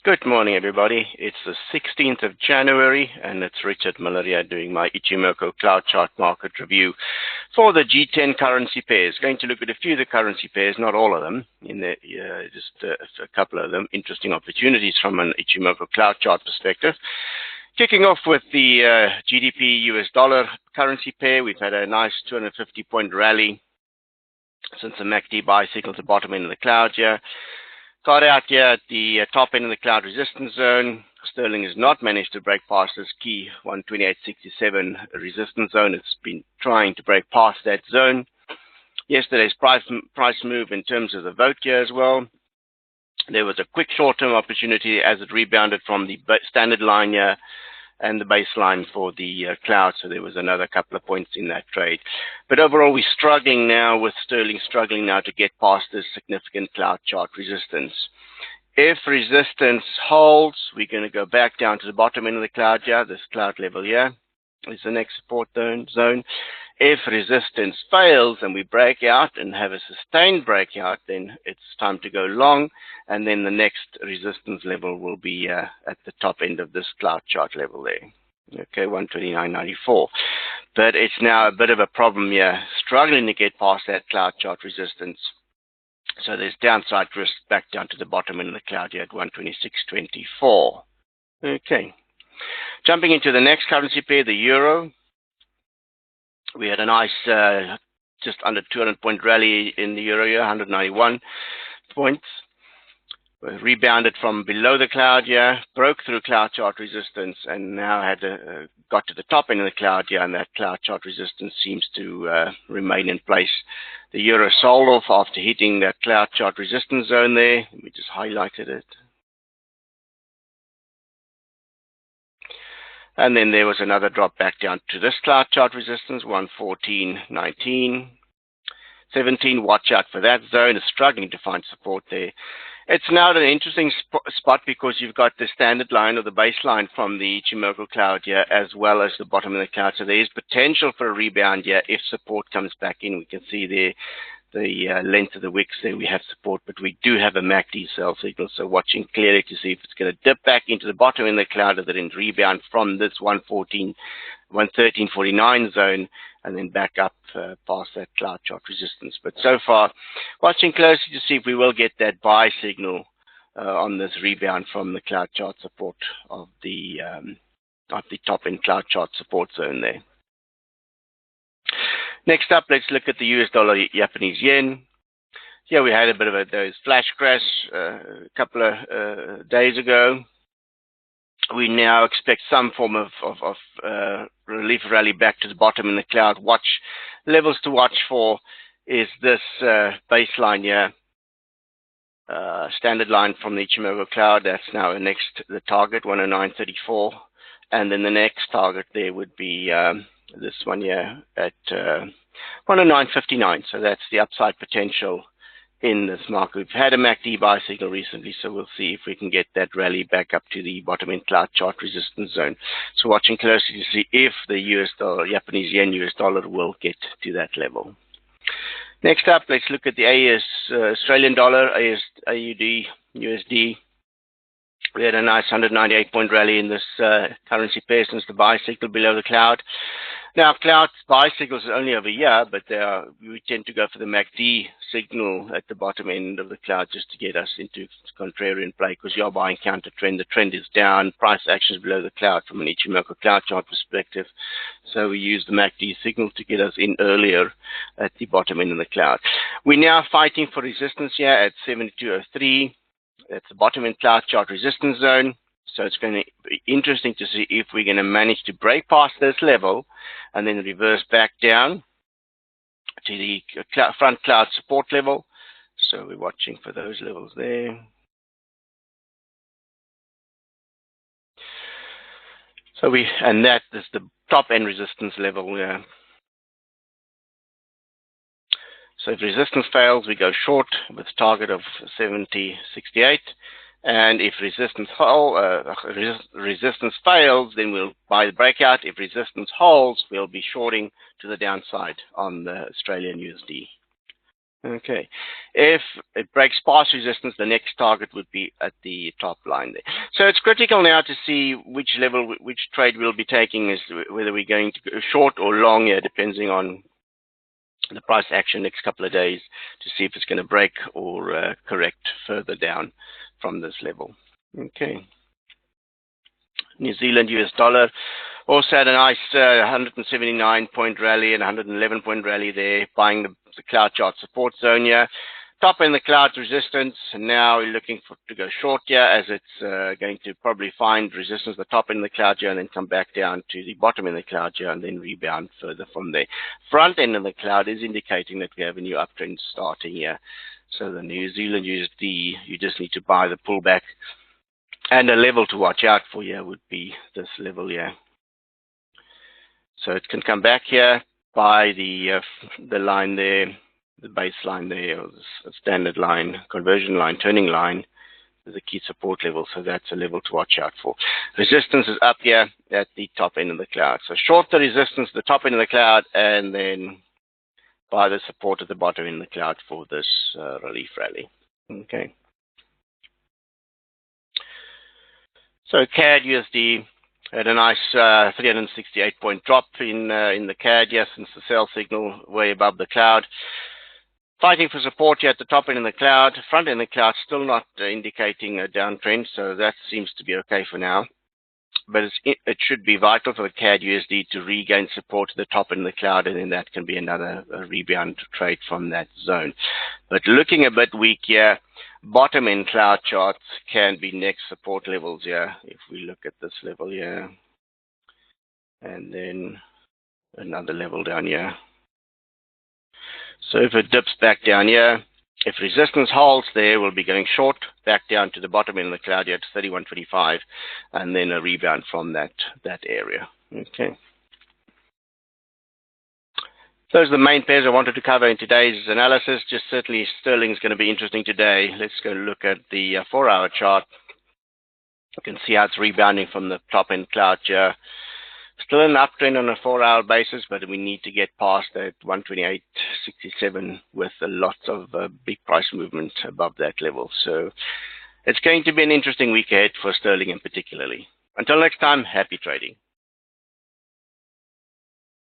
Good morning, everybody. It's the 16th of January, and it's Richard Muller here doing my Ichimoku Cloud Chart Market Review for the G10 currency pairs. Going to look at a few of the currency pairs, not all of them, just a couple of them. Interesting opportunities from an Ichimoku Cloud Chart perspective. Kicking off with the GBP US dollar currency pair, we've had a nice 250-point rally since the MACD buy signal to bottom end of the cloud here. Got out here at the top end of the cloud resistance zone. Sterling has not managed to break past this key 128.67 resistance zone. It's been trying to break past that zone. Yesterday's price move in terms of the vote here as well. There was a quick short-term opportunity as it rebounded from the standard line here and the baseline for the cloud, so there was another couple of points in that trade. But overall, we're struggling now with sterling struggling now to get past this significant cloud chart resistance. If resistance holds, we're going to go back down to the bottom end of the cloud here. This cloud level here is the next support zone. If resistance fails and we break out and have a sustained breakout, then it's time to go long, and then the next resistance level will be at the top end of this cloud chart level there. Okay, 129.94. But it's now a bit of a problem here, struggling to get past that cloud chart resistance. So there's downside risk back down to the bottom end of the cloud here at 126.24. Okay. Jumping into the next currency pair, the euro. We had a nice just under 200-point rally in the euro here, 191 points. We rebounded from below the cloud here, broke through cloud chart resistance, and now had got to the top end of the cloud here, and that cloud chart resistance seems to remain in place. The euro sold off after hitting that cloud chart resistance zone there. We just highlighted it. And then there was another drop back down to this cloud chart resistance, 114.19. 17, watch out for that zone. It's struggling to find support there. It's now an interesting spot because you've got the standard line or the baseline from the Ichimoku cloud here as well as the bottom of the cloud. So there is potential for a rebound here if support comes back in. We can see there the length of the wicks there, we have support, but we do have a MACD sell signal, so watching clearly to see if it's going to dip back into the bottom in the cloud or then rebound from this 113.49 zone and then back up past that cloud chart resistance. But so far, watching closely to see if we will get that buy signal on this rebound from the cloud chart support of the top end cloud chart support zone there. Next up, let's look at the US dollar Japanese yen. Here we had a bit of those flash crash a couple of days ago. We now expect some form of relief rally back to the bottom in the cloud. Levels to watch for is this baseline here, standard line from the Ichimoku cloud. That's now the target, 109.34, and then the next target there would be this one here at 109.59. So that's the upside potential in this market. We've had a MACD buy signal recently, so we'll see if we can get that rally back up to the bottom end cloud chart resistance zone. So watching closely to see if the US dollar, Japanese yen, US dollar will get to that level. Next up, let's look at the Australian dollar, AUDUSD. We had a nice 198-point rally in this currency pair since the buy signal below the cloud. Now, cloud buy signals are only over here, but we tend to go for the MACD signal at the bottom end of the cloud just to get us into contrarian play because you're buying counter trend. The trend is down. Price action is below the cloud from an Ichimoku cloud chart perspective. So we use the MACD signal to get us in earlier at the bottom end of the cloud. We're now fighting for resistance here at 72.03. That's the bottom end cloud chart resistance zone. So it's going to be interesting to see if we're going to manage to break past this level and then reverse back down to the front cloud support level. So we're watching for those levels there. And that is the top end resistance level there. So if resistance fails, we go short with a target of 70.68. And if resistance fails, then we'll buy the breakout. If resistance holds, we'll be shorting to the downside on the Australian USD. Okay. If it breaks past resistance, the next target would be at the top line there. So it's critical now to see which level, which trade we'll be taking, is whether we're going to go short or long here, depending on the price action next couple of days, to see if it's going to break or correct further down from this level. Okay. New Zealand US dollar also had a nice 179-point rally and 111-point rally there, buying the cloud chart support zone here. Top in the cloud resistance, and now we're looking to go short here, as it's going to probably find resistance the top in the cloud here and then come back down to the bottom in the cloud here and then rebound further from there. Front end of the cloud is indicating that we have a new uptrend starting here. So the New Zealand USD, you just need to buy the pullback. And a level to watch out for here would be this level here. So it can come back here by the line there, the baseline there, or the standard line, conversion line, turning line, is a key support level. So that's a level to watch out for. Resistance is up here at the top end of the cloud. So short the resistance at the top end of the cloud, and then buy the support at the bottom end of the cloud for this relief rally. Okay. So CADUSD had a nice 368-point drop in the CAD, yes, since the sell signal way above the cloud. Fighting for support here at the top end of the cloud. Front end of the cloud still not indicating a downtrend, so that seems to be okay for now. But it should be vital for the CADUSD to regain support at the top end of the cloud, and then that can be another rebound trade from that zone. But looking a bit weak here, bottom end cloud charts can be next support levels here. If we look at this level here, and then another level down here. So if it dips back down here, if resistance holds there, we'll be going short back down to the bottom end of the cloud here to 31.25, and then a rebound from that area. Okay. Those are the main pairs I wanted to cover in today's analysis. Just certainly sterling is going to be interesting today. Let's go look at the 4-hour chart. You can see how it's rebounding from the top end cloud here. Still an uptrend on a 4-hour basis, but we need to get past that 128.67 with a lot of big price movement above that level. So it's going to be an interesting week ahead for sterling in particularly. Until next time, happy trading.